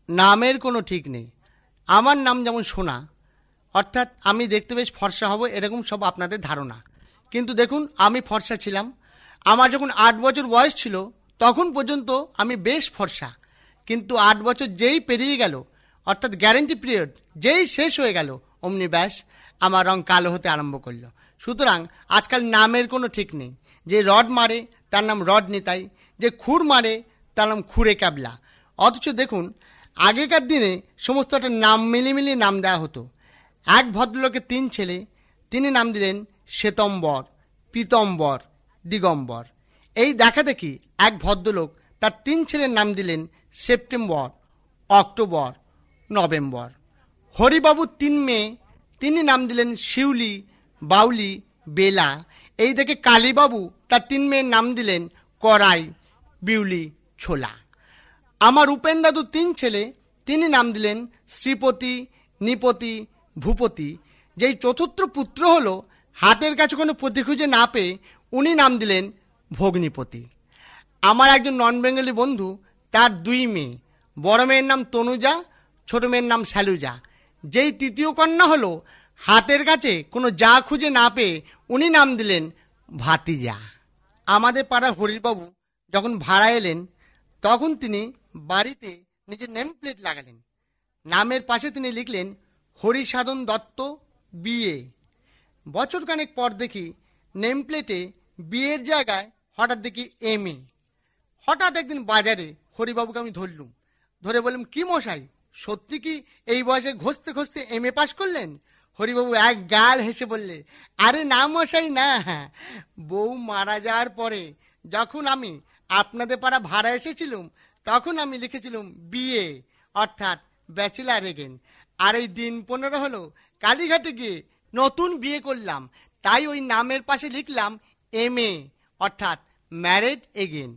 নামের কোনো ঠিক নেই। আমার নাম যেমন সোনা, অর্থাৎ আমি দেখতে বেশ ফর্সা হব এরকম সব আপনাদের ধারণা। কিন্তু দেখুন, আমি ফর্সা ছিলাম। আমার যখন 8 বছর বয়স ছিল তখন পর্যন্ত আমি বেশ ফর্সা। কিন্তু 8 বছর যেই পেরিয়ে গেল, অর্থাৎ গ্যারেন্টি পিরিয়ড যেই শেষ হয়ে গেল, অমনি ব্যাস আমার রং কালো হতে আরম্ভ করলো। সুতরাং আজকাল নামের কোনো ঠিক নেই। যে রড মারে তার নাম রড নিতাই, যে খুর মারে তার নাম খুরে ক্যাবলা। অথচ দেখুন, আগেকার দিনে সমস্ত একটা নাম মিলিয়ে নাম দেওয়া হতো। এক ভদ্রলোকের 3 ছেলে, তিনি নাম দিলেন শ্বেতম্বর, পীতম্বর, দিগম্বর। এই দেখা দেখি এক ভদ্রলোক তার 3 ছেলের নাম দিলেন সেপ্টেম্বর, অক্টোবর, নভেম্বর। হরিবাবুর 3 মেয়ে, তিনি নাম দিলেন শিউলি, বাউলি, বেলা। এই দেখে কালীবাবু তার 3 মেয়ের নাম দিলেন করাই, বিউলি, ছোলা। আমার উপেন দাদুর 3 ছেলে, তিনি নাম দিলেন শ্রীপতি, নৃপতি, ভূপতি। যেই চতুর্থ পুত্র হলো, হাতের কাছে কোনো পতি খুঁজে না পেয়ে উনি নাম দিলেন ভগ্নিপতি। আমার একজন নন বেঙ্গলি বন্ধু, তার 2 মেয়ে, বড় মেয়ের নাম তনুজা, ছোট মেয়ের নাম শ্যালুজা। যেই তৃতীয় কন্যা হলো, হাতের কাছে কোনো যা খুঁজে না পেয়ে উনি নাম দিলেন ভাতিজা। আমাদের পাড়ার হরিবাবু যখন ভাড়া এলেন, তখন তিনি বাড়িতে নিজের নেম প্লেট লাগালেন। নামের পাশে তিনি লিখলেন হরিসাধন দত্ত, বিএ। বছর খানেক পর দেখি নেম প্লেটে বিয়ের জায়গায় হঠাৎ দেখি MA। হঠাৎ একদিন বাজারে হরিবাবুকে আমি ধরলুম, ধরে বললাম, কি মশাই, সত্যি কি এই বয়সে ঘষতে ঘষতে MA পাশ করলেন? হরিবাবু এক গাল হেসে বললে, আরে না মশাই না, বউ মারা যাওয়ার পরে যখন আমি আপনাদের পাড়া ভাড়া এসেছিলাম, তখন আমি লিখেছিলাম BA, অর্থাৎ ব্যাচেলার এগেন। আর এই দিন 15 হলো কালীঘাটে গিয়ে নতুন বিয়ে করলাম, তাই ওই নামের পাশে লিখলাম MA, অর্থাৎ ম্যারেড এগেন।